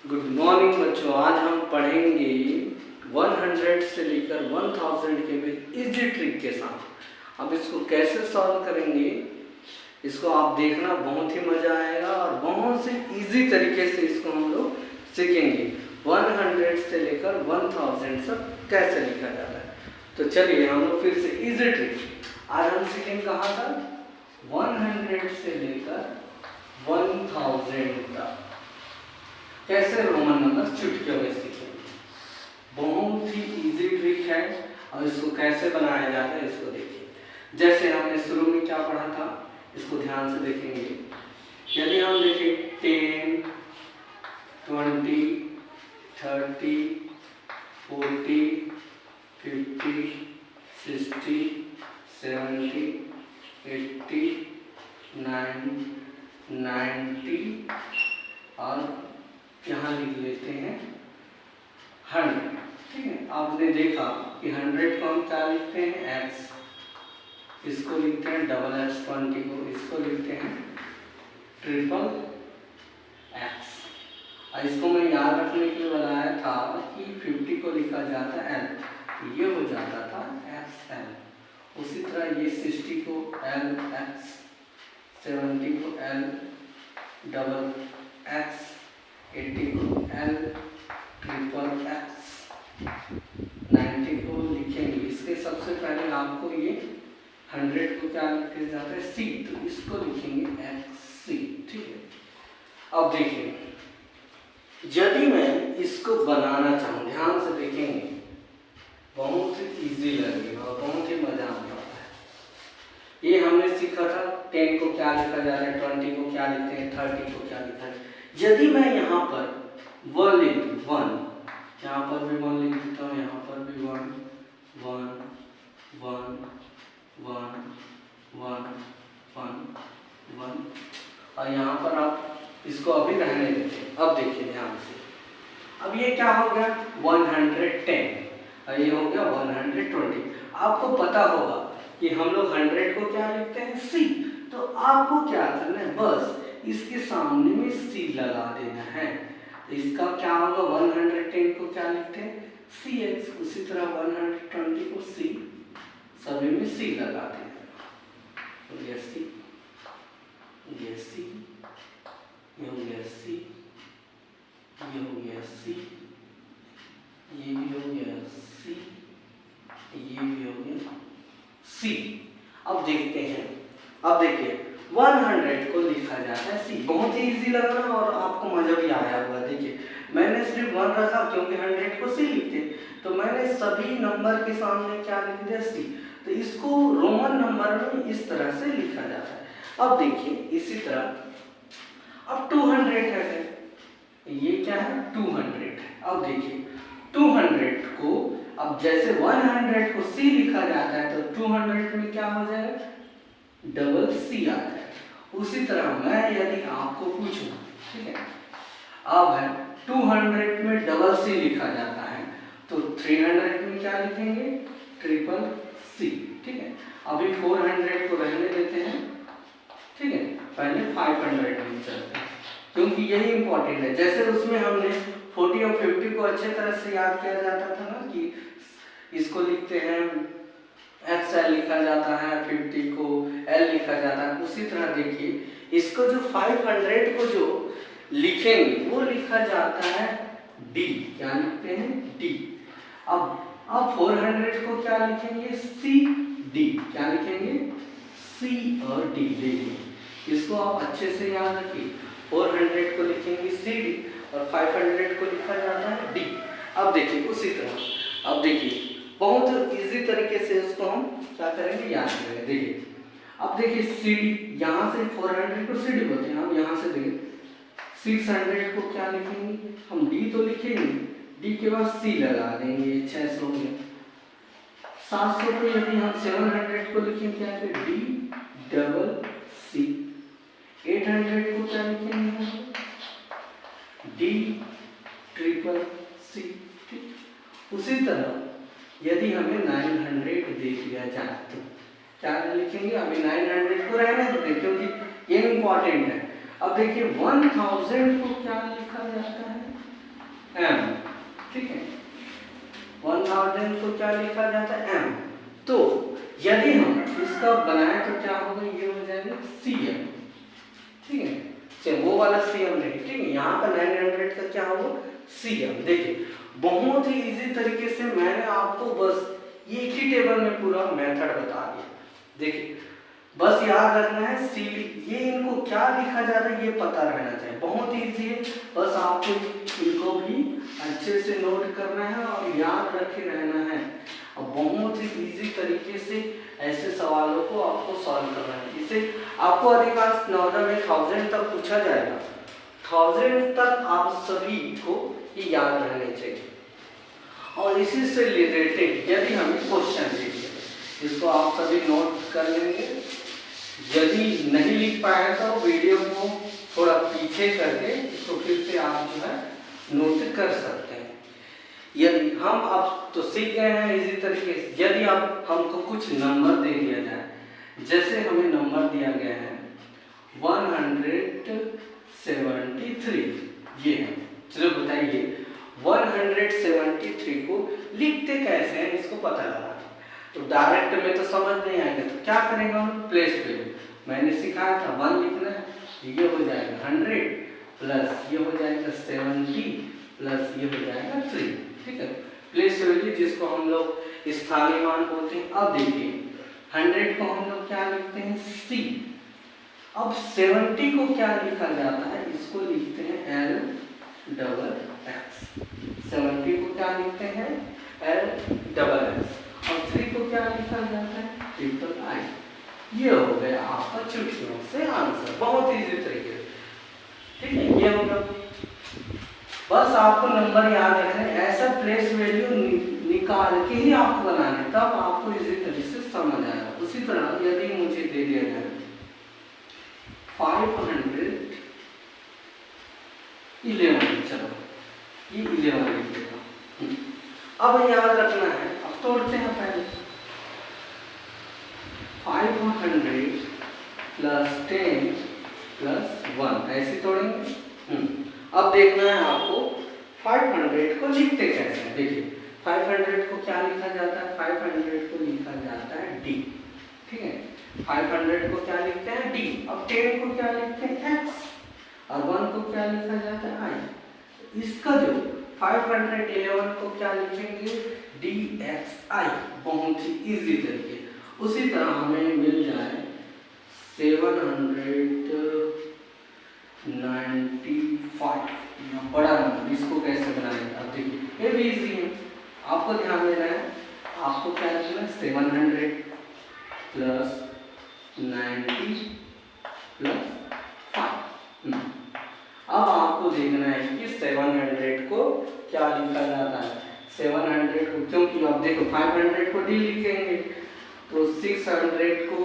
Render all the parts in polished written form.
Good morning बच्चों। आज हम पढ़ेंगे 100 से लेकर 1000 के बीच इजी ट्रिक के साथ। अब इसको कैसे सॉल्व करेंगे इसको आप देखना, बहुत ही मज़ा आएगा और बहुत से इजी तरीके से इसको हम लोग सीखेंगे। 100 से लेकर 1000 तक कैसे लिखा जाता है। तो चलिए हम लोग फिर से इजी ट्रिक आज हम सीखेंगे कहाँ तक, 100 से लेकर 1000 तक कैसे रोमन नंबर चुटकियों में सीखेंगे। बहुत ही इजी ट्रिक है और इसको कैसे बनाया जाता है इसको देखिए। जैसे हमने शुरू में क्या पढ़ा था इसको ध्यान से देखेंगे। यदि हम देखें 10, 20, 30, 40, 50, 60, 70, 80, 90 और यहाँ लिख लेते हैं 100। ठीक है, आपने देखा कि 100 को हम क्या लिखते हैं x, इसको लिखते हैं डबल x, 20 को इसको लिखते हैं ट्रिपल x। और इसको मैं याद रखने के लिए बताया था कि 50 को लिखा जाता है l, ये हो जाता था xl। उसी तरह ये 60 को lx, 70 को l डबल x, 80 को l ट्रिपल x, 90 को लिखेंगे। इसके सबसे पहले आपको ये 100 को क्या लिखा जाता है c, तो इसको लिखेंगे xc। ठीक है, अब देखिए यदि मैं इसको बनाना चाहूँ, ध्यान से देखेंगे, बहुत इजी लगेगा और बहुत ही मजा आता है। ये हमने सीखा था 10 को क्या लिखा जा रहा है, 20 को क्या लिखते हैं, 30 को क्या लिखा है। यदि मैं यहाँ पर 1 लिख दूँ, 1, यहाँ पर भी 1 लिख देता हूँ, यहाँ पर भी 1, 1, 1, 1, 1, 1, 1 और यहाँ पर आप इसको अभी रहने देते हैं। अब देखिए ध्यान से, अब ये क्या हो गया 110 और ये हो गया 120। आपको पता होगा कि हम लोग 100 को क्या लिखते हैं c, तो आपको क्या करना है, बस इसके सामने में c लगा देना है। तो इसका क्या होगा, 110 को क्या लिखते हैं cx, उसी तरह 120 को c, सभी में c लगा देना। तो ये c, ये c, ये हो गया c, ये हो गया c, ये भी हो गया c, ये भी हो गया c। अब देखते हैं, अब देखिए 100 को लिखा जाता है c। बहुत ही इजी लग रहा है और आपको मजा भी आया होगा। देखिए मैंने सिर्फ 1 रखा क्योंकि 100 को c लिखते, तो मैंने सभी नंबर के सामने क्या लिख दिया c। तो इसको रोमन नंबर में इस तरह से लिखा जाता है। अब देखिए इसी तरह अब 200 है, ये क्या है 200 है। अब देखिए 200 को अब जैसे 100 को c लिखा जाता है तो 200 में क्या हो जाएगा, डबल c आ जाएगा। उसी तरह मैं यदि आपको पूछूं, ठीक है, अब है 200 में डबल c लिखा जाता है तो 300 में क्या लिखेंगे, ट्रिपल c। ठीक है, अभी 400 को रहने देते हैं। ठीक है, पहले 500 में चलते हैं क्योंकि यही इंपॉर्टेंट है। जैसे उसमें हमने 40 और 50 को अच्छे तरह से याद किया जाता था ना, कि इसको लिखते हैं XL लिखा जाता है, 50 को L लिखा जाता है। उसी तरह देखिए इसको जो 500 को जो लिखेंगे वो लिखा जाता है D, क्या लिखते हैं D। अब 400 को क्या लिखेंगे CD, क्या लिखेंगे C और D लिखेंगे। इसको आप अच्छे से याद रखिए, 400 को लिखेंगे CD और 500 को लिखा जाता है D। अब देखिए उसी तरह, अब देखिए बहुत इजी तरीके से इसको हम क्या करेंगे, याद करेंगे। देखिए अब देखिए CD, यहाँ से 400 को CD बोलते हैं। हम यहाँ से देखिए 600 को क्या लिखेंगे, हम D तो लिखेंगे, D के बाद C लगा देंगे, 600 में। 700 को यदि हम 700 को लिखेंगे क्या है D डबल C। 800 को क्या लिखेंगे, D ट्रिपल C। ठीक, उसी तरह यदि हमें 900 दे दिया जाए तो क्या लिखेंगे, अभी 900 को रहने देते क्योंकि ये इंपॉर्टेंट है। अब देखिए 1000 को क्या लिखा जाता है, 1000 को क्या लिखा जाता है m। तो यदि हम इसका बनाए तो क्या होगा, ये हो जाएगा cm, ठीक है, चलिए वो वाला cm नहीं, ठीक है, यहाँ पर 900 का क्या होगा cm। देखिए बहुत ही इजी तरीके से मैंने आपको बस ये एक ही टेबल में पूरा मेथड बता दिया। देखिए बस याद रखना है सी, ये इनको क्या लिखा जाता है ये पता रहना चाहिए, बहुत इजी है, बस आपको इनको भी अच्छे से नोट करना है और याद रखे रहना है। और बहुत ही इजी तरीके से ऐसे सवालों को आपको सॉल्व करना है। इसे आपको अधिकांश नॉर्मल में 1000 तक पूछा जाएगा, 1000 तक आप सभी को ये याद रहने चाहिए। और इसी से रिलेटेड यदि हमें क्वेश्चन दीजिए, इसको आप सभी नोट कर लेंगे। यदि नहीं लिख पाए तो वीडियो को थोड़ा पीछे करके इसको फिर से आप जो है नोट कर सकते हैं। यदि हम अब तो सीख गए हैं इसी तरीके से, यदि अब हमको कुछ नंबर दे दिया जाए, जैसे हमें नंबर दिया गया है 173, ये है, चलो बताइए 173 को लिखते कैसे हैं इसको पता लगा। तो डायरेक्ट में तो समझ नहीं आएगा, तो क्या करेंगे हम, प्लेस वैल्यू मैंने सिखाया था 1 लिखना है, ये हो जाएगा 100 प्लस ये हो जाएगा 70 प्लस ये हो जाएगा 3, ठीक है, प्लेस वैल्यू जिसको हम लोग स्थानीय मान बोलते हैं। अब देखिए 100 को हम लोग क्या लिखते हैं C, अब 70 को क्या लिखा जाता है, इसको लिखते हैं L+X, 70 को क्या लिखते हैं L+X, और 3 को क्या लिखा जाता है III। ये हो गया आपका चुटकियों से आंसर, बहुत इजी तरीके से, ठीक है, ये होगा। बस आपको नंबर याद रखना है, ऐसा प्लेस वैल्यू निकाल के ही आपको बनाना है, तब आपको इजी तरीके से समझ आएगा। उसी तरह यदि मुझे दे दिया जाए 511, चलो ये 11 लिख देगा। अब याद रखना है, अब तोड़ते हैं पहले 500 प्लस 10 प्लस 1, ऐसे तोड़ेंगे। अब देखना है आपको 500 को लिखते कैसे हैं। देखिए 500 को क्या लिखा जाता है, 500 को लिखा जाता है D, ठीक है, 500 को क्या लिखते हैं D। अब 10 को क्या लिखते हैं X, और 1 को क्या लिखा जाता है I। इसका जो 511 को क्या लिखेंगे DXI, बहुत ही इजी तरीके। उसी तरह हमें मिल जाए 795, बड़ा नंबर, इसको कैसे बनाएंगे। अब देखिए ये भी इजी है, आपको ध्यान देना है, आपको क्या लिखना है 700 प्लस 90 प्लस 5। अब आपको देखना है कि 700 को क्या लिखा जाता है, 700 को, क्योंकि अब देखो 500 को D लिखेंगे तो 600 को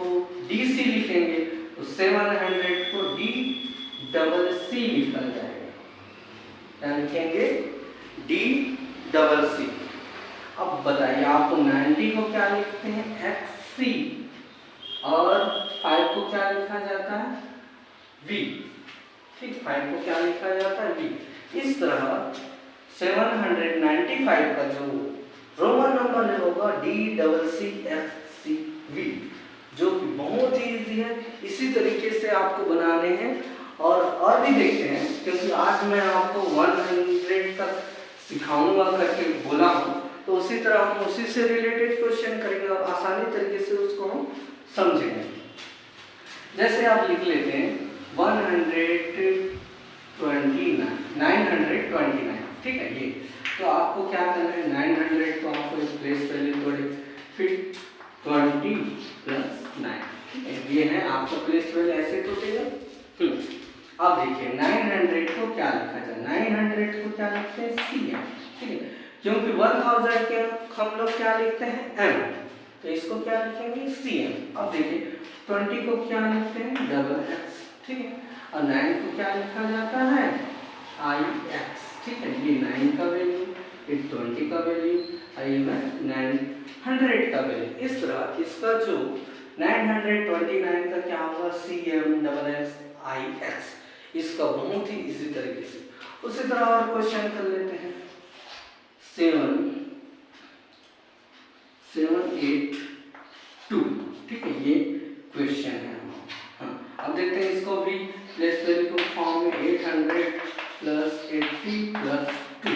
DC लिखेंगे, तो 700 को DCC लिखा जाएगा, क्या लिखेंगे DCC। अब बताइए आपको 90 को क्या लिखते हैं XC, और 5 को क्या लिखा जाता है V, ठीक, 5 को क्या लिखा जाता है V। इस तरह 795 का जो रोमन नंबर होगा DCCXCV, जो कि बहुत ही इजी है। इसी तरीके से आपको बनाने हैं, और भी देखते हैं, क्योंकि आज मैं आपको 100 तक सिखाऊंगा करके बोला हूँ, तो उसी तरह हम उसी से रिलेटेड क्वेश्चन करेंगे और आसानी तरीके से उसको हम समझेंगे। जैसे आप लिख लेते हैं 929, ठीक है, ये तो आपको क्या करना है, 900 को आपको एक प्लेस वैल्यू तोड़े, फिर 20 प्लस 9, ठीक है, ये है आपका प्लेस वैल्यू, ऐसे टूटेगा। अब देखिए 900 को क्या लिखा जाए, 900 को क्या लिखते हैं CM, ठीक है, क्योंकि 1000 के हम लोग क्या लिखते हैं M, तो इसको क्या लिखेंगे CM। अब देखिए 20 को क्या लिखते हैं XX, ठीक है, और 9 को क्या लिखा जाता है IX, ठीक है, ये 9 का वैल्यू, ये 20 का वैल्यू, और ये 900 का वैल्यू। इस तरह इसका जो 929 का क्या होगा CMXXIX, इसका बहुत ही इजी तरीके से। उसी तरह और क्वेश्चन कर लेते हैं 7 182। ठीक है, ये क्वेश्चन है। हाँ, अब देखते हैं इसको भी प्लेस वैल्यू को फॉर्म में 800 प्लस 80 प्लस 2।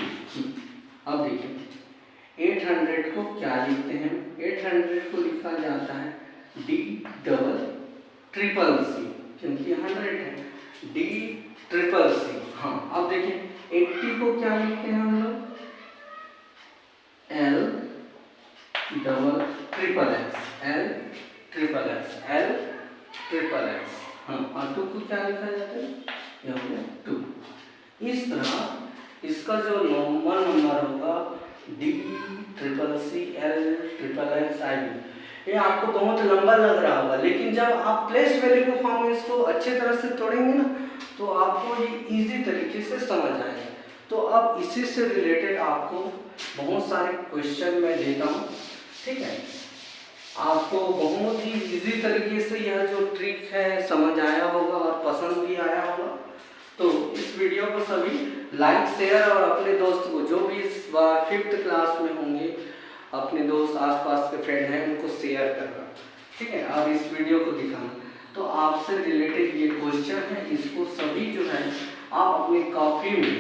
अब देखिए 800 को क्या लिखते हैं, 800 को लिखा जाता है D डबल ट्रिपल सी, क्योंकि 100 है, D ट्रिपल सी। हाँ, अब देखिए 80 को क्या लिखते हैं हम लोग, L double triple x, L triple x, L triple x. हाँ, और 2 को क्या लिखा जाता है, यह हो गया 2। इस तरह इसका जो नॉर्मल नंबर होगा D triple C, L triple X, I B, ये आपको बहुत लंबा लग रहा होगा, लेकिन जब आप प्लेस वैल्यू को फॉर्म में इसको अच्छे तरह से तोड़ेंगे ना, तो आपको ये इजी तरीके से समझ आएगा। तो अब इसी से रिलेटेड आपको बहुत सारे क्वेश्चन मैं देता हूँ। ठीक है, आपको बहुत ही इजी तरीके से यह जो ट्रिक है समझ आया होगा और पसंद भी आया होगा। तो इस वीडियो को सभी लाइक, शेयर और अपने दोस्त को, जो भी इस बार 5th क्लास में होंगे, अपने दोस्त आसपास के फ्रेंड हैं, उनको शेयर करना। ठीक है, अब इस वीडियो को दिखाना। तो आपसे रिलेटेड ये क्वेश्चन है, इसको सभी जो है आप अपनी कॉपी में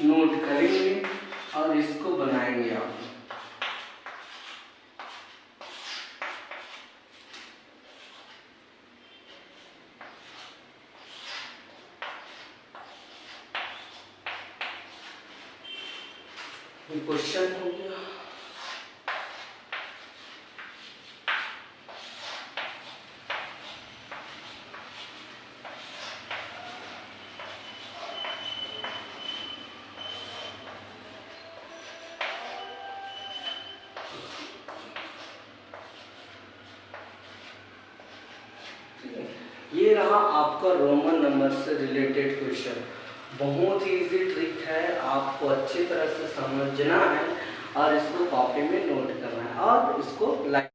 नोट करेंगे और इसको बनाएंगे आप। क्वेश्चन हो गया, ये रहा आपका रोमन नंबर से रिलेटेड क्वेश्चन। बहुत ही इजी ट्रिक है, आपको अच्छी तरह से समझना है और इसको कॉपी में नोट करना है और इसको लाइक